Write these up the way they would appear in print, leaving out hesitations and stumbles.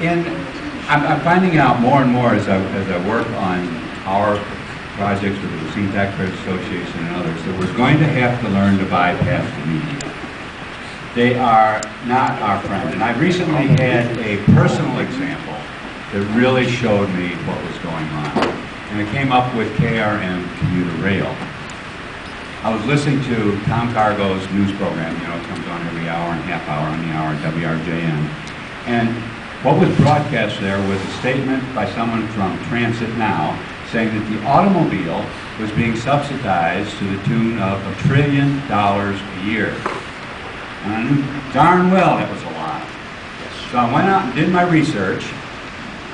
And I'm finding out more and more as I work on our projects with the Racine Taxpayers Association and others that we're going to have to learn to bypass the media. They are not our friend. And I recently had a personal example that really showed me what was going on. And it came up with KRM Commuter Rail. I was listening to Tom Cargo's news program, you know, it comes on every hour and a half hour on the hour at WRJN. And what was broadcast there was a statement by someone from Transit Now saying that the automobile was being subsidized to the tune of $1 trillion a year. And I knew darn well that was a lie. So I went out and did my research,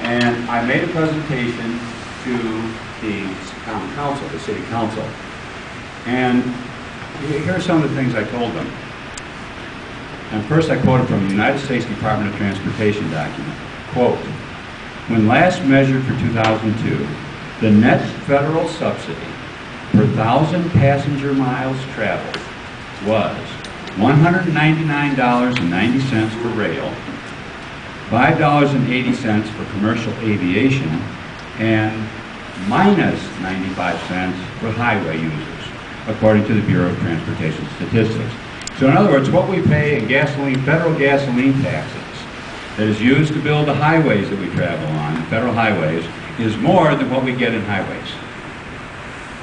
and I made a presentation to the town council, the city council. And here are some of the things I told them. And first I quoted from the United States Department of Transportation document. Quote, when last measured for 2002, the net federal subsidy per 1,000 passenger miles traveled was $199.90 for rail, $5.80 for commercial aviation, and minus 95 cents for highway users, according to the Bureau of Transportation Statistics. So in other words, what we pay in gasoline, federal gasoline taxes, that is used to build the highways that we travel on, the federal highways, is more than what we get in highways.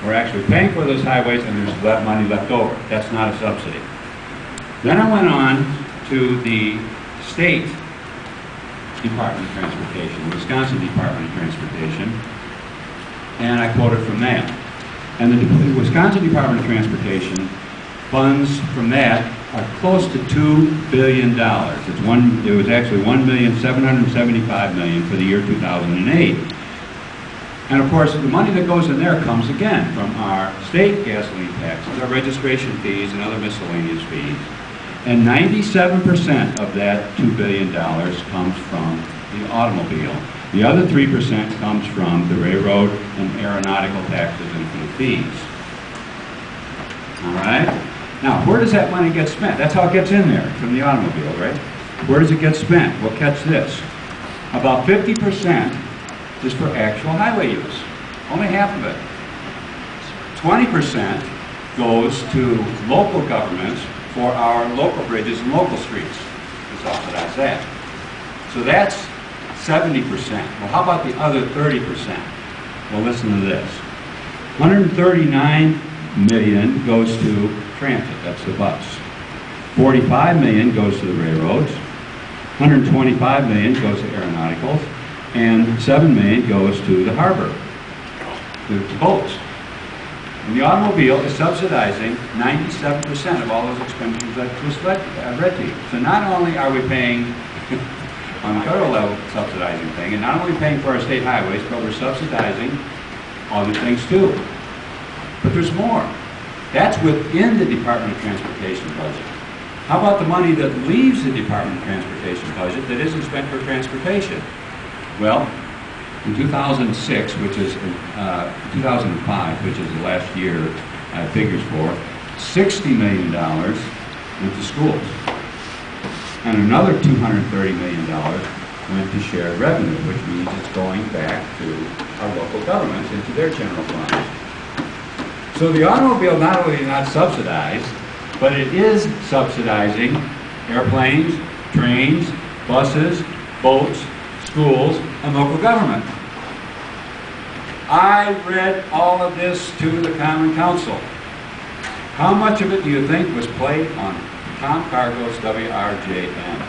We're actually paying for those highways and there's money left over. That's not a subsidy. Then I went on to the state Department of Transportation, Wisconsin Department of Transportation, and I quoted from that. And the Wisconsin Department of Transportation funds from that are close to $2 billion. It was actually $1,775,000,000 for the year 2008. And of course, the money that goes in there comes again from our state gasoline taxes, our registration fees, and other miscellaneous fees. And 97% of that $2 billion comes from the automobile. The other 3% comes from the railroad and aeronautical taxes and from the fees. All right? Now, where does that money get spent? That's how it gets in there, from the automobile, right? Where does it get spent? Well, catch this. About 50% is for actual highway use. Only half of it. 20% goes to local governments for our local bridges and local streets. We subsidize that. So that's 70%. Well, how about the other 30%? Well, listen to this. 139 million goes to transit, that's the bus. 45 million goes to the railroads. 125 million goes to aeronauticals. And 7 million goes to the harbor, to boats. And the automobile is subsidizing 97% of all those expenditures that just read to you. So not only are we paying on the federal level subsidizing thing, and not only paying for our state highways, but we're subsidizing other things too. But there's more. That's within the Department of Transportation budget. How about the money that leaves the Department of Transportation budget that isn't spent for transportation? Well, in 2006, which is 2005, which is the last year figures for, $60 million went to schools. And another $230 million went to shared revenue, which means it's going back to our local governments into their general funds. So the automobile not only is not subsidized, but it is subsidizing airplanes, trains, buses, boats, schools, and local government. I read all of this to the Common Council. How much of it do you think was played on Tom Cargo's WRJN?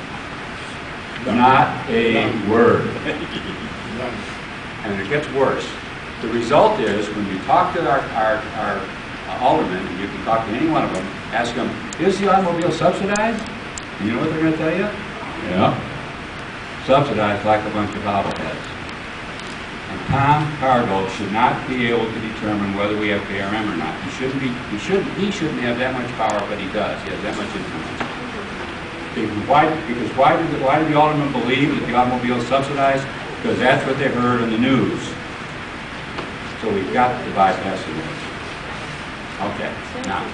Not a word. And it gets worse. The result is, when you talk to our aldermen, and you can talk to any one of them, ask them, is the automobile subsidized? And you know what they're going to tell you? Yeah. Subsidized like a bunch of bobbleheads. And Tom Cargo should not be able to determine whether we have KRM or not. He shouldn't have that much power, but he does. He has that much influence. Why did the aldermen believe that the automobile is subsidized? Because that's what they heard on the news. So we've got to bypass the news. Okay, now.